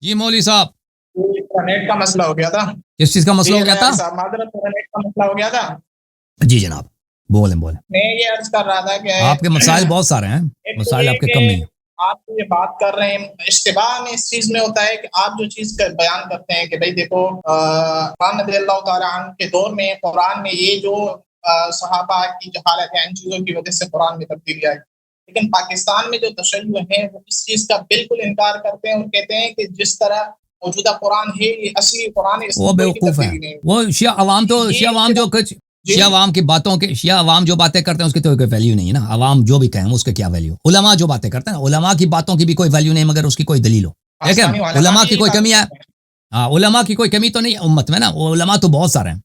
جی مولوی صاحب، نیٹ کا مسئلہ ہو گیا تھا. کس چیز کا مسئلہ ہو گیا تھا؟ معذرت، نیٹ کا مسئلہ ہو گیا تھا. جی جناب، بولیں. میں یہ عرض کر رہا تھا کہ آپ کے مسائل بہت سارے ہیں، مسائل آپ کے کم نہیں ہیں. آپ یہ بات کر رہے ہیں، اشتباہ میں اس چیز میں ہوتا ہے کہ آپ جو چیز کا بیان کرتے ہیں کہ بھائی دیکھو قرآن رضی اللہ تعالیٰ عنہ کے دور میں قرآن میں یہ جو صحابہ کی جہالت ہے ان چیزوں کی وجہ سے قرآن میں تبدیلی آئی، لیکن پاکستان میں جو تشیع ہے وہ اس چیز کا بالکل انکار کرتے ہیں اور کہتے ہیں کہ جس طرح موجودہ قرآن ہے یہ اصلی قرآن ہے. وہ بیوقوف ہیں، وہ شیعہ عوام تو شیعہ عوام جو کچھ شیعہ عوام کی باتوں کے شیعہ عوام جو باتیں کرتے ہیں اس کی تو کوئی ویلیو نہیں ہے نا. عوام جو بھی کہیں اس کے کیا ویلیو. علماء جو باتیں کرتے ہیں علماء کی باتوں کی بھی کوئی ویلیو نہیں مگر اس کی کوئی دلیل ہو. ٹھیک ہے، علماء کی کوئی کمی ہے. ہاں، علماء کی کوئی کمی تو نہیں امت میں نا. علماء تو بہت سارے ہیں.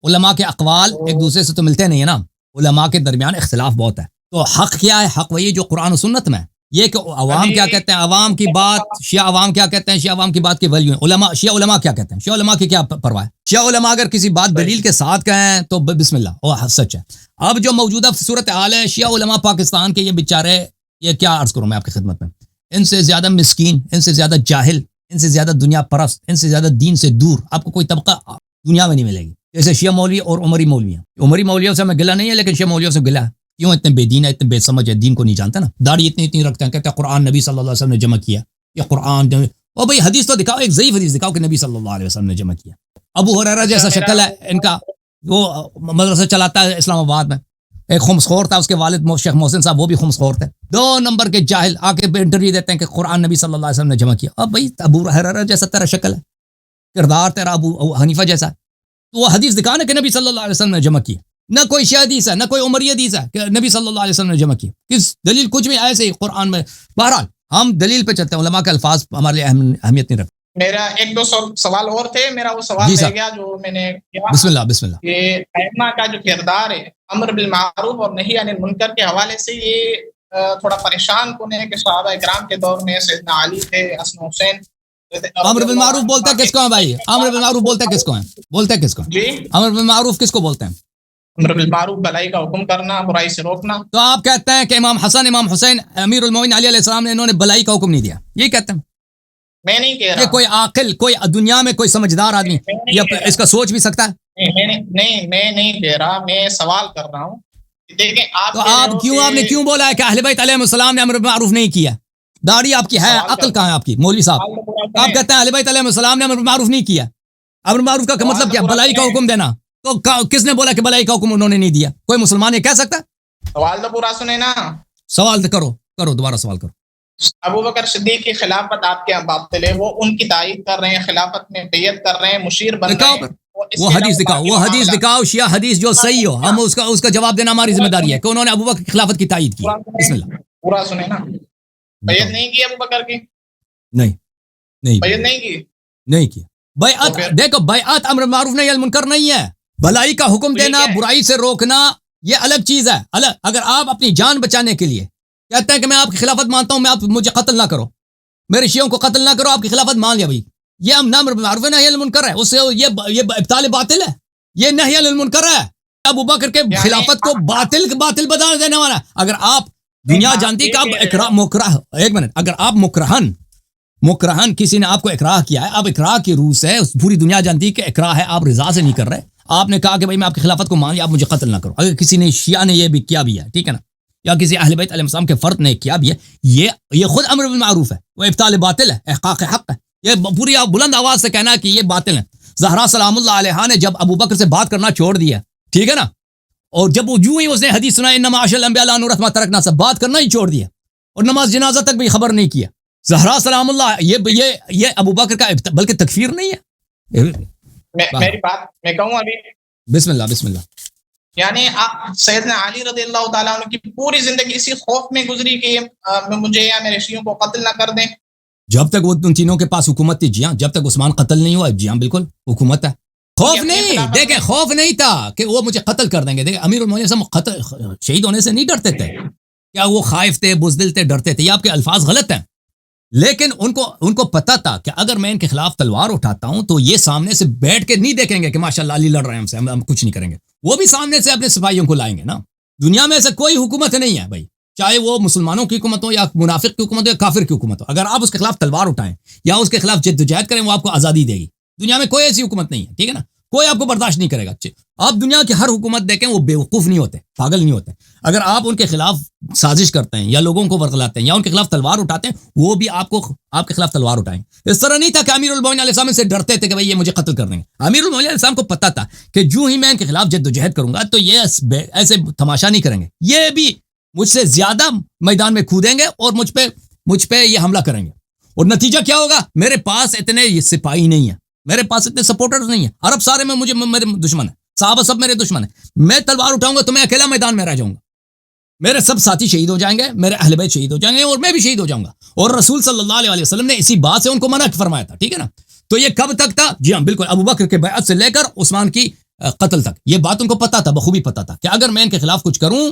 علماء کے اقوال ایک دوسرے سے تو ملتے نہیں ہیں نا. علماء کے درمیان اختلاف بہت ہے. تو حق کیا ہے؟ حق وہی جو قرآن و سنت میں. یہ کہ عوام کیا کہتے ہیں، عوام کی بات شیعہ عوام کیا کہتے ہیں، شیعہ عوام کی بات کی ویلیو ہے. علماء شیعہ علماء کیا کہتے ہیں، شیعہ علماء کی کیا پرواہ ہے. شیعہ علماء اگر کسی بات دلیل کے ساتھ کہیں تو بسم اللہ وہ سچ ہے. اب جو موجودہ صورتحال ہے، شیعہ علماء پاکستان کے یہ بیچارے، یہ کیا عرض کروں میں آپ کی خدمت میں، ان سے زیادہ مسکین، ان سے زیادہ جاہل، ان سے زیادہ دنیا پرست، ان سے زیادہ دین سے دور آپ کو کوئی طبقہ دنیا میں نہیں ملے گی. جیسے شیعہ مولوی اور عمری مولوی ہیں. عمری مولویوں سے ہمیں گلہ نہیں ہے لیکن شیعہ مولویوں سے گلہ ہے. کیوں؟ اتنے بے دین ہے، اتنے بے سمجھ ہے، دین کو نہیں جانتا نا. داڑھی اتنی رکھتے ہیں، کہتے ہیں قرآن نبی صلی اللہ علیہ وسلم نے جمع کیا. یہ قرآن او بھائی حدیث تو دکھاؤ، ایک ضعیف حدیث دکھاؤ کہ نبی صلی اللہ علیہ وسلم نے جمع کیا. ابو ہریرہ جیسا شکل ہے ان کا، وہ مدرسہ چلاتا ہے اسلام آباد میں. ایک خمسخور تھا، اس کے والد شیخ محسن صاحب وہ بھی خمسخور تھے. 2 نمبر کے جاہل آ کے انٹرویو دیتے ہیں کہ قرآن نبی صلی اللہ علیہ وسلم نے جمع کیا. اب بھائی ابو ہریرہ جیسا تیرا شکل ہے، کردار تیرا ابو حنیفہ جیسا، تو وہ حدیث دکھانا کہ نبی صلی اللہ علیہ وسلم نے جمع کی. نہ کوئی شیعہ حدیث ہے، نہ کوئی عمری حدیث ہے کہ نبی صلی اللہ علیہ وسلم نے جمع کی. کس دلیل؟ کچھ بھی ایسے ہی قرآن میں. بہرحال ہم دلیل پہ چلتے ہیں، علماء کے الفاظ ہمارے لیے اہمیت نہیں رکھتے. میرا 1-2 سوال اور تھے. میرا وہ سوال رہ گیا جو میں نے کیا. بسم اللہ. یہ ائمہ کا جو کردار ہے امر بالمعروف اور نہی عن المنکر کے حوالے سے، یہ تھوڑا پریشان کن ہے کہ صحابہ کرام کے دور میں سیدنا علی تھے، حسن حسین. امر بالمعروف بولتا کس کو ہے بھائی؟ امر بالمعروف بولتا کس کو ہے؟ بولتا کس کو؟ جی، امر بالمعروف کس کو بولتے ہیں؟ امر بالمعروف بھلائی کا حکم کرنا، برائی سے روکنا. تو آپ کہتے ہیں کہ امام حسن، امام حسین، امیر المومنین علی علیہ السلام نے انہوں نے بھلائی کا حکم نہیں دیا، یہ کہتے ہیں؟ میں نہیں کہہ رہا. یہ کوئی عاقل، کوئی دنیا میں کوئی سمجھدار آدمی یہ اس کا سوچ بھی سکتا ہے؟ نہیں، میں نہیں کہہ رہا، میں سوال کر رہا ہوں. دیکھیں آپ نے کیوں بولا ہے کہ اہل بیت علیہ السلام نے امر بالمعروف نہیں کیا؟ داڑھی آپ کی ہے، عقل کہاں ہے آپ کی مولوی صاحب؟ آپ کہتے ہیں اہل بیت علیہ السلام نے امر بالمعروف نہیں کیا. امر بالمعروف کا مطلب کیا؟ بھلائی کا حکم دینا. تو کس نے بولا کہ بھلائی کا حکم انہوں نے نہیں دیا؟ کوئی مسلمان یہ کہہ سکتا ہے؟ سوال تو پورا سنیں نا. سوال تو کرو دوبارہ سوال کرو. ابو بکر صدیق کی خلافت آپ کے باطل ہے، وہ ان کی تائید کر رہے ہیں، خلافت میں بیعت کر رہے ہیں، مشیر بن رہے ہیں. وہ حدیث دکھاؤ شیعہ حدیث جو صحیح ہو. ہم اس کا جواب دینا ہماری ذمہ داری ہے کہ انہوں نے ابو بکر کی خلافت کی تائید کی. بسم اللہ. پورا سنیں نا. بیعت نہیں کی ابو بکر کی؟ نہیں بیعت نہیں کی. بیعت دیکھو، بیعت امر معروف نہی عن منکر نہیں ہے. بھلائی کا حکم دینا، برائی سے روکنا یہ الگ چیز ہے. اگر آپ اپنی جان بچانے کے لیے کہتے ہیں کہ میں آپ کی خلافت مانتا ہوں، میں آپ مجھے قتل نہ کرو، میرے شیعوں کو قتل نہ کرو، آپ کی خلافت مان لیا بھائی، یہ امر بالمعروف نہی عن المنکر ہے. اس سے یہ ابطال باطل ہے، یہ نہی عن المنکر ہے. ابو بکر کے خلافت کو باطل بتا دینے والا. اگر آپ دنیا جانتی کہ آپ مکرہ، ایک منٹ، اگر آپ مکرہن کسی نے آپ کو اکراہ کیا ہے، آپ اکراہ کی روح سے پوری دنیا جانتی کہ اکراہ ہے، آپ رضا سے نہیں کر رہے، آپ نے کہا کہ بھائی میں آپ کی خلافت کو مان لیا، آپ مجھے قتل نہ کرو. اگر کسی نے شیعہ نے یہ بھی کیا بھی ہے، ٹھیک ہے نا، یا کسی اہل بیت علیہ السلام کے فرد نے کیا بھی ہے، یہ خود امر بالمعروف ہے، وہ ابطال باطل ہے، احقاق حق ہے. یہ پوری بلند آواز سے کہنا کہ یہ باطل ہے. زہرا سلام اللہ علیہا نے جب ابو بکر سے بات کرنا چھوڑ دیا، ٹھیک ہے نا، اور جب وہ جو ہی اس نے حدیث سنا انما معاشر الانبیاء لا نورث ما ترکنا، سے بات کرنا ہی چھوڑ دیا اور نماز جنازہ تک بھی خبر نہیں کیا. زہرا سلام اللہ یہ ابو بکر کا بلکہ تکفیر نہیں ہے. میری بات میں کہوں ابھی. بسم اللہ. یعنی سیدنا علی رضی اللہ تعالیٰ عنہ کی پوری زندگی اسی خوف میں گزری کہ مجھے یا میرے شیعوں کو قتل نہ کر دیں. جب تک وہ ان تینوں کے پاس حکومت تھی، جی ہاں، جب تک عثمان قتل نہیں ہوا، جی ہاں بالکل حکومت ہے. خوف نہیں، دیکھیں خوف نہیں تھا کہ وہ مجھے قتل کر دیں گے. دیکھیں امیر المومنین قتل شہید ہونے سے نہیں ڈرتے تھے، کیا وہ خائف تھے، بزدل تھے، ڈرتے تھے؟ یہ آپ کے الفاظ غلط ہیں. لیکن ان کو پتا تھا کہ اگر میں ان کے خلاف تلوار اٹھاتا ہوں تو یہ سامنے سے بیٹھ کے نہیں دیکھیں گے کہ ماشاءاللہ علی لڑ رہے ہیں ہم سے، ہم کچھ نہیں کریں گے. وہ بھی سامنے سے اپنے سپاہیوں کو لائیں گے نا. دنیا میں ایسا کوئی حکومت نہیں ہے بھائی چاہے وہ مسلمانوں کی حکومت ہو یا منافق کی حکومت ہو یا کافر کی حکومت ہو، اگر آپ اس کے خلاف تلوار اٹھائیں یا اس کے خلاف جدوجہد کریں، وہ آپ کو آزادی دے گی. دنیا میں کوئی ایسی حکومت نہیں ہے، ٹھیک ہے نا، کوئی آپ کو برداشت نہیں کرے گا. آپ دنیا کی ہر حکومت دیکھیں، وہ بیوقوف نہیں ہوتے، پاگل نہیں ہوتے. اگر آپ ان کے خلاف سازش کرتے ہیں یا لوگوں کو ورغلاتے ہیں یا ان کے خلاف تلوار اٹھاتے ہیں، وہ بھی آپ کے خلاف تلوار اٹھائیں. اس طرح نہیں تھا کہ امیر المومنین علیہ السلام سے ڈرتے تھے کہ بھئی یہ مجھے قتل کر دیں گے. امیر المومنین علیہ السلام کو پتہ تھا کہ جو ہی میں ان کے خلاف جدوجہد کروں گا تو یہ ایسے تماشا نہیں کریں گے، یہ بھی مجھ سے زیادہ میدان میں کودیں گے اور مجھ پہ یہ حملہ کریں گے. اور نتیجہ کیا ہوگا؟ میرے پاس اتنے یہ سپاہی نہیں ہیں، میرے پاس اتنے سپورٹرز نہیں ہیں. عرب سارے میں میرے دشمن ہیں، صحابہ سب میرے دشمن ہیں. میں تلوار اٹھاؤں گا تو میں اکیلا میدان میں رہ جاؤں گا، میرے سب ساتھی شہید ہو جائیں گے، میرے اہل بیت شہید ہو جائیں گے اور میں بھی شہید ہو جاؤں گا. اور رسول صلی اللہ علیہ وسلم نے اسی بات سے ان کو منع فرمایا تھا، ٹھیک ہے نا. تو یہ کب تک تھا؟ جی ہاں بالکل، ابو بکر کے بیعت سے لے کر عثمان کی قتل تک یہ بات ان کو پتا تھا، بخوبی پتا تھا کہ اگر میں ان کے خلاف کچھ کروں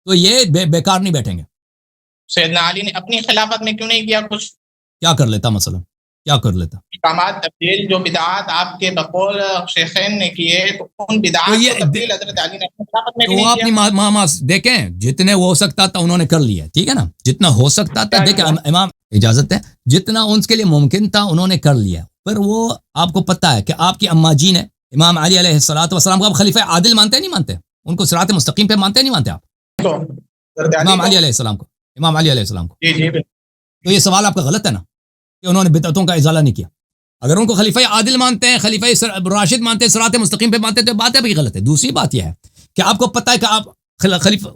تو یہ بیکار نہیں بیٹھیں گے. سیدنا علی نے اپنی خلافت میں کیوں نہیں کیا کچھ؟ کیا کر لیتا مثلا، کیا کر لیتا؟ احکامات تبدیل جو بدعات آپ کے بقول شیخین نے کیے، تو ان بدعات کو تبدیل حضرت علی نے اپنی خلافت میں بھی نہیں کیا. تو اپنی دیکھیں جتنے ہو سکتا تھا انہوں نے کر لیا، ٹھیک ہے نا، جتنا ہو سکتا تھا. دیکھیں امام اجازت ہے، جتنا ان کے لیے ممکن تھا انہوں نے کر لیا. پر وہ آپ کو پتہ ہے کہ آپ کی اما جی نے امام علی علیہ الصلوۃ والسلام کو آپ خلیفہ عادل مانتے نہیں مانتے؟ ان کو صراط مستقیم پہ مانتے نہیں مانتے آپ؟ امام علی علیہ السلام کو، امام علی علیہ السلام کو. جی تو یہ سوال آپ کا غلط ہے نا کہ انہوں نے بدعتوں کا ازالہ نہیں کیا. اگر ان کو خلیفہ عادل مانتے ہیں، خلیفہ راشد مانتے ہیں، صراط مستقیم پہ مانتے ہیں، تو بات ہے بھی غلط ہے. دوسری بات یہ ہے کہ آپ کو پتہ ہے کہ آپ خلیفہ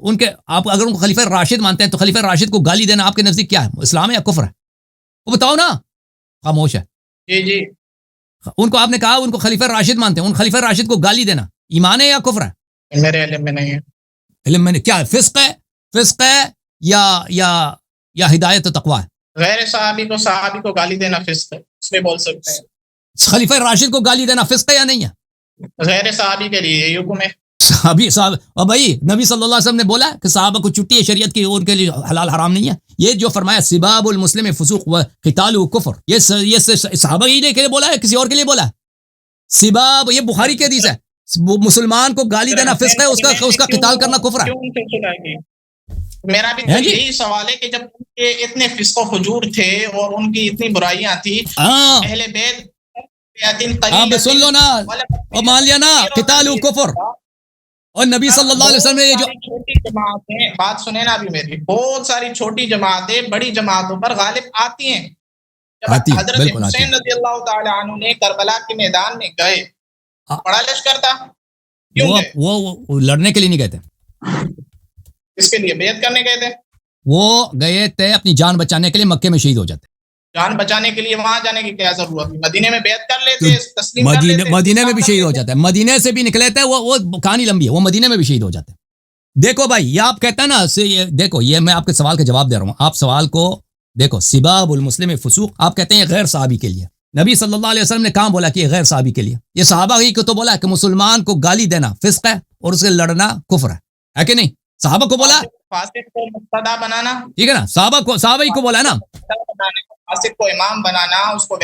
آپ اگر ان کو خلیفہ راشد مانتے ہیں تو خلیفہ راشد کو گالی دینا آپ کے نزدیک کیا ہے؟ اسلام ہے یا کفر ہے؟ وہ بتاؤ نا. خاموش ہے. جی ان کو آپ نے کہا ان کو خلیفہ راشد مانتے ہیں، ان خلیفہ راشد کو گالی دینا ایمان ہے یا کفر ہے؟ میرے علم میں نہیں ہے. علم میں کیا ہے؟ فسق ہے یا ہدایت و تقویٰ ہے؟ غیر صحابی کو گالی دینا فسق ہے، اس میں بول سکتے ہیں. خلیفہ راشد کو گالی دینا فسق ہے یا نہیں ہے؟ غیر صحابی کے لیے یہ حکم ہے. صحابہ اور بھائی نبی صلی اللہ علیہ وسلم نے بولا کہ صحابہ کو چھٹی ہے شریعت کی، ان کے لیے حلال حرام نہیں ہے. یہ جو فرمایا سباب المسلم فسوق و قتال کفر، یہ صحابہ ہی کے لیے بولا ہے کسی اور کے لیے بولا ہے؟ سباب یہ بخاری کی حدیث ہے، مسلمان کو گالی دینا فسق ہے، اس کا قتال کرنا کفر ہے. میرا بھی یہی سوال ہے کہ جب ان کے اتنے فسق و فجور تھے اور ان کی اتنی برائیاں تھی، اہل بیت آپ سن لو نا اور مان لیا نا قتال کفر. اور نبی صلی اللہ علیہ وسلم نے یہ جو چھوٹی جماعتیں، بات سنیں نا ابھی میری، بہت ساری چھوٹی جماعتیں بڑی جماعتوں پر غالب آتی ہیں. جب حضرت حسین رضی اللہ تعالی عنہ نے کربلا کے میدان میں گئے، بڑا لشکر تھا، وہ لڑنے کے لیے نہیں گئے تھے، اس کے لیے بیعت کرنے گئے تھے. وہ گئے تھے اپنی جان بچانے کے لیے، مکے میں شہید ہو جاتے. جان بچانے کے لیے وہاں جانے کی کیا ضرورت تھی؟ مدینے میں بیعت کر لیتے، تسلیم کر لیتے. مدینے میں بھی شہید ہو جاتا ہے، مدینے سے بھی نکلے تھے، وہ کہانی لمبی ہے، وہ مدینے میں بھی شہید ہو جاتے ہیں. دیکھو بھائی یہ آپ کہتے ہیں نا، دیکھو یہ میں آپ کے سوال کا جواب دے رہا ہوں. آپ سوال کو دیکھو، سباب المسلم فسوق آپ کہتے ہیں یہ غیر صحابی کے لیے. نبی صلی اللہ علیہ وسلم نے کہاں بولا کہ یہ غیر صحابی کے لیے؟ یہ صحابہ ہی کو تو بولا کہ مسلمان کو گالی دینا فسق ہے اور اسے لڑنا کفر ہے کہ نہیں؟ صحابہ کو بولا، فاسق کو مقتدا بنانا، ٹھیک ہے نا، صحابہ ہی کو بولا نا، فاسق کو امام بنانا، اس کو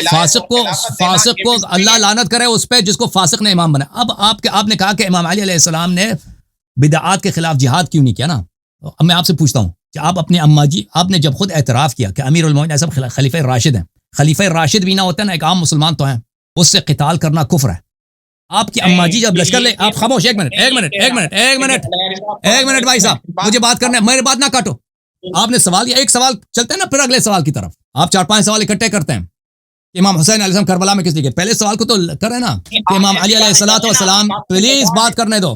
فاسق کو اللہ لعنت کرے اس پہ جس کو فاسق نے امام بنا. اب آپ نے کہا کہ امام علی علیہ السلام نے بدعات کے خلاف جہاد کیوں نہیں کیا نا؟ اب میں آپ سے پوچھتا ہوں کہ آپ اپنے اما جی، آپ نے جب خود اعتراف کیا کہ امیر المومنین سب خلیفہ راشد ہیں، خلیفہ راشد بھی نہ ہوتے نا، ایک عام مسلمان تو ہیں، اس سے قتال کرنا کفر ہے. آپ کی اما جی جب لشکر لے، آپ خاموش، ایک منٹ بھائی صاحب، مجھے بات کرنا ہے، میری بات نہ کاٹو. آپ نے سوال یا ایک سوال چلتے ہیں نا، پھر اگلے سوال کی طرف. آپ 4-5 سوال اکٹھے کرتے ہیں. امام حسین علیہ السلام کربلا میں کس لیے گئے؟ پہلے سوال کو تو کریں نا کہ امام علی علیہ الصلوۃ والسلام، پلیز بات کرنے دو.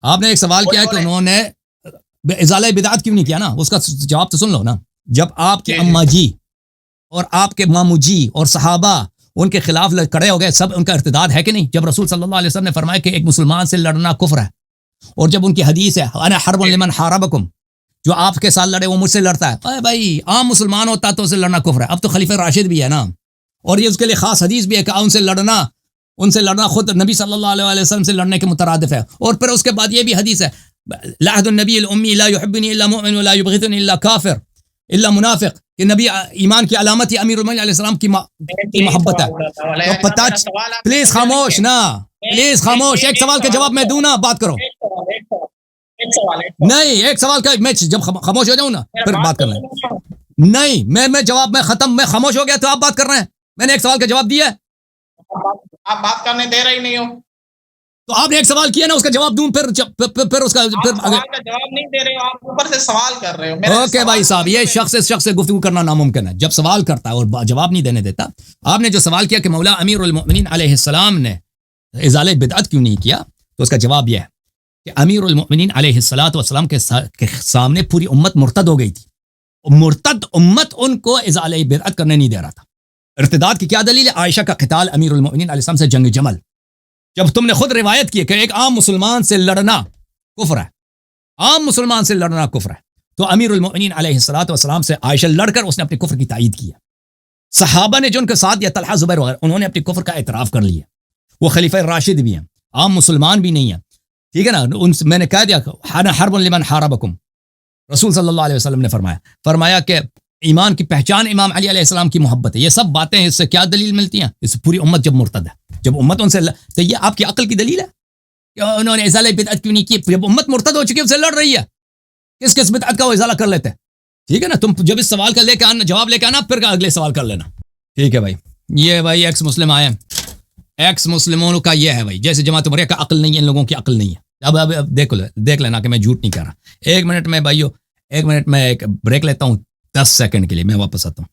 آپ نے ایک سوال کیا کہ انہوں نے ازالہ بدعت کیوں نہیں کیا نا، اس کا جواب تو سن لو نا. جب آپ کے اما جی اور آپ کے مامو جی اور صحابہ ان کے خلاف کھڑے ہو گئے، سب ان کا ارتداد ہے کہ نہیں؟ جب رسول صلی اللہ علیہ وسلم نے فرمایا کہ ایک مسلمان سے لڑنا کفر ہے، اور جب ان کی حدیث ہے انا حرب لمن حاربکم، جو آپ کے ساتھ لڑے وہ مجھ سے لڑتا ہے، اے بھائی عام مسلمان ہوتا تو اسے لڑنا کفر ہے. اب تو خلیفہ راشد بھی ہے نا، اور یہ اس کے لیے خاص حدیث بھی ہے کہ ان سے لڑنا خود نبی صلی اللہ علیہ وسلم سے لڑنے کے مترادف ہے. اور پھر اس کے بعد یہ بھی حدیث ہے لعہد النبی الامی لا يحبنی الا مؤمن ولا یبغضنی الا کافر الا منافق، کہ نبی ایمان کی علامت ہی امیر المومنین علیہ السلام کی محبت ہے. تو پتہ، پلیز خاموش نا، پلیز خاموش، ایک سوال کا جواب میں دوں نا، بات کرو. ایک سوال ہے نہیں ایک سوال کا میں جب خاموش ہو جاؤں نا پھر بات کر لیں. نہیں میں جواب میں ختم میں خاموش ہو گیا تو آپ بات کر رہے ہیں. میں نے ایک سوال کا جواب دیا ہے. آپ بات کرنے دے رہے ہی نہیں ہو. تو آپ نے ایک سوال کیا نا اس کا جواب دوں پھر اس کا آپ سوال کا جواب نہیں دے رہے ہو. آپ اوپر سے سوال کر رہے ہو. اوکے بھائی صاحب یہ شخص سے گفتگو کرنا ناممکن ہے. جب سوال کرتا ہے اور جواب نہیں دینے دیتا. آپ نے جو سوال کیا کہ مولا امیر المؤمنین علیہ السلام نے ازالہ بدعت کیوں نہیں کیا, تو اس کا جواب یہ ہے کہ امیر المؤمنین علیہ السلام کے سامنے پوری امت مرتد ہو گئی تھی. مرتد امت ان کو ازالہ بدعت کرنے نہیں دے رہا تھا. ارتداد کی کیا دلیل ہے؟ عائشہ کا قتال امیر المؤمنین علیہ السلام سے جنگ جمل. جب تم نے خود روایت کی کہ ایک عام مسلمان سے لڑنا کفر ہے, عام مسلمان سے لڑنا کفر ہے, تو امیر المؤمنین علیہ السلام سے عائشہ لڑ کر اس نے اپنے کفر کی تائید کیا. صحابہ نے جو ان کے ساتھ دیا طلحہ زبیر وغیرہ انہوں نے اپنے کفر کا اعتراف کر لیا. وہ خلیفہ راشد بھی ہیں, عام مسلمان بھی نہیں ہیں. ٹھیک ہے نا. میں نے کہہ دیا حرب لمن حاربکم. رسول صلی اللہ علیہ وسلم نے فرمایا کہ ایمان کی پہچان امام علی علیہ السلام کی محبت ہے. یہ سب باتیں اس سے کیا دلیل ملتی ہیں؟ اس سے پوری امت جب مرتد ہے, جب امت ان سے تو یہ آپ کی عقل کی دلیل ہے کہ انہوں نے ازالہ بدعت کیوں نہیں کی؟ جب امت مرتد ہو چکی ہے, ان سے لڑ رہی ہے, کس بدعت کا وہ ازالہ کر لیتے ہیں. ٹھیک ہے نا. تم جب اس سوال کا لے کے آنا جواب لے کے آنا پھر اگلے سوال کر لینا. ٹھیک ہے بھائی. یہ بھائی ایکس مسلم آئے ہیں. ایکس مسلموں کا یہ ہے بھائی جیسے جماعت مریا کا عقل نہیں ہے, ان لوگوں کی عقل نہیں ہے. اب دیکھ لینا کہ میں جھوٹ نہیں کر رہا. ایک منٹ میں بھائیو ایک منٹ میں ایک بریک لیتا ہوں 10 سیکنڈ کے لیے, میں واپس آتا ہوں.